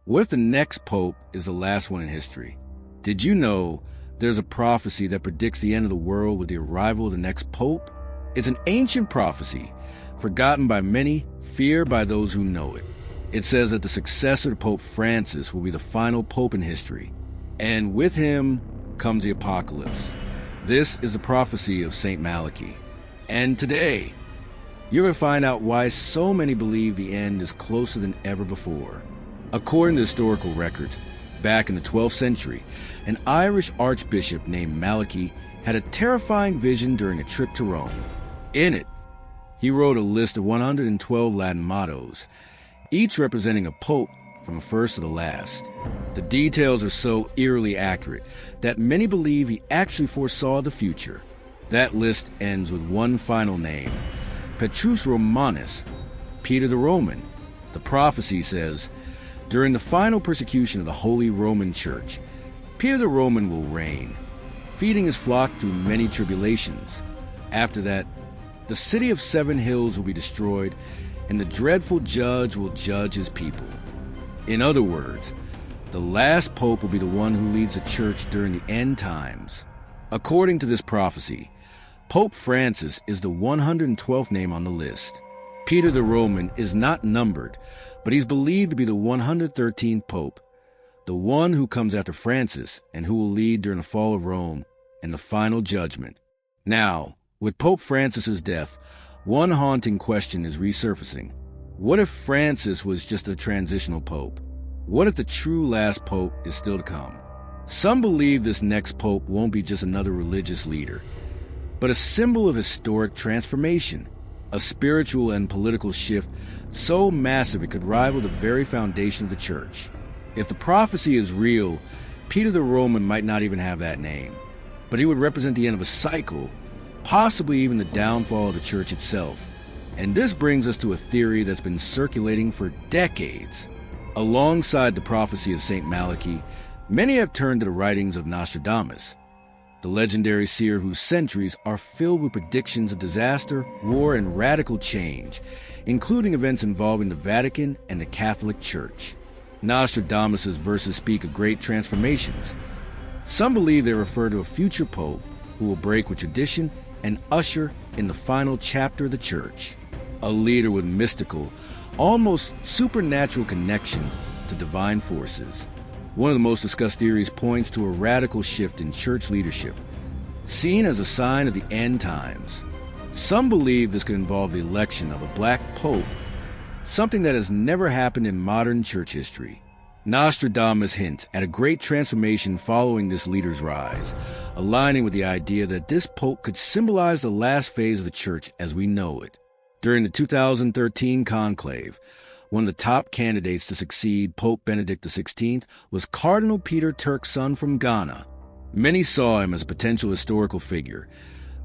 What if the next pope is the last one in history? Did you know there's a prophecy that predicts the end of the world with the arrival of the next pope? It's an ancient prophecy, forgotten by many, feared by those who know it. It says that the successor to Pope Francis will be the final pope in history, and with him comes the apocalypse. This is the prophecy of Saint Malachy. And today, you're going to find out why so many believe the end is closer than ever before. According to historical records, back in the 12th century, an Irish archbishop named Malachy had a terrifying vision during a trip to Rome. In it, he wrote a list of 112 Latin mottos, each representing a pope from the first to the last. The details are so eerily accurate that many believe he actually foresaw the future. That list ends with one final name, Petrus Romanus, Peter the Roman. The prophecy says, during the final persecution of the Holy Roman Church, Peter the Roman will reign, feeding his flock through many tribulations. After that, the city of 7 hills will be destroyed, and the dreadful judge will judge his people. In other words, the last pope will be the one who leads the church during the end times. According to this prophecy, Pope Francis is the 112th name on the list. Peter the Roman is not numbered, but he's believed to be the 113th pope, the one who comes after Francis and who will lead during the fall of Rome and the final judgment. Now, with Pope Francis's death, one haunting question is resurfacing. What if Francis was just a transitional pope? What if the true last pope is still to come? Some believe this next pope won't be just another religious leader, but a symbol of historic transformation, a spiritual and political shift so massive it could rival the very foundation of the church. If the prophecy is real, Peter the Roman might not even have that name, but he would represent the end of a cycle, possibly even the downfall of the church itself. And this brings us to a theory that's been circulating for decades. Alongside the prophecy of Saint Malachy, many have turned to the writings of Nostradamus, the legendary seer whose centuries are filled with predictions of disaster, war, and radical change, including events involving the Vatican and the Catholic Church. Nostradamus' verses speak of great transformations. Some believe they refer to a future pope who will break with tradition and usher in the final chapter of the church, a leader with mystical, almost supernatural connection to divine forces. One of the most discussed theories points to a radical shift in church leadership, seen as a sign of the end times. Some believe this could involve the election of a black pope, something that has never happened in modern church history. Nostradamus hints at a great transformation following this leader's rise, aligning with the idea that this pope could symbolize the last phase of the church as we know it. During the 2013 conclave, one of the top candidates to succeed Pope Benedict XVI was Cardinal Peter Turkson from Ghana. Many saw him as a potential historical figure,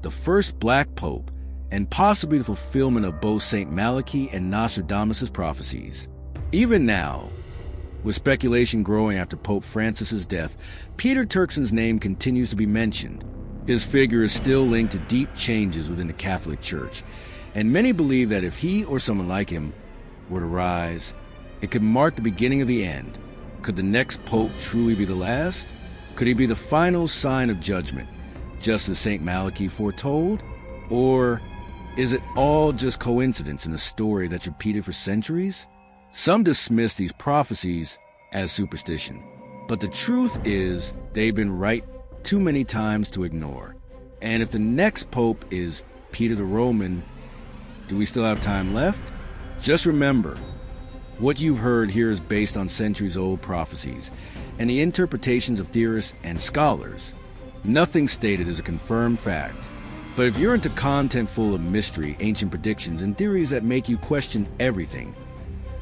the first black pope, and possibly the fulfillment of both Saint Malachy and Nostradamus' prophecies. Even now, with speculation growing after Pope Francis's death, Peter Turkson's name continues to be mentioned. His figure is still linked to deep changes within the Catholic Church, and many believe that if he or someone like him were to rise, it could mark the beginning of the end. Could the next pope truly be the last? Could he be the final sign of judgment, just as Saint Malachy foretold? Or is it all just coincidence in a story that's repeated for centuries? Some dismiss these prophecies as superstition, but the truth is they've been right too many times to ignore. And if the next pope is Peter the Roman, do we still have time left? Just remember, what you've heard here is based on centuries-old prophecies and the interpretations of theorists and scholars. Nothing stated is a confirmed fact. But if you're into content full of mystery, ancient predictions, and theories that make you question everything,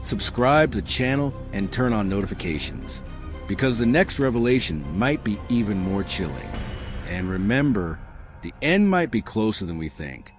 subscribe to the channel and turn on notifications, because the next revelation might be even more chilling. And remember, the end might be closer than we think.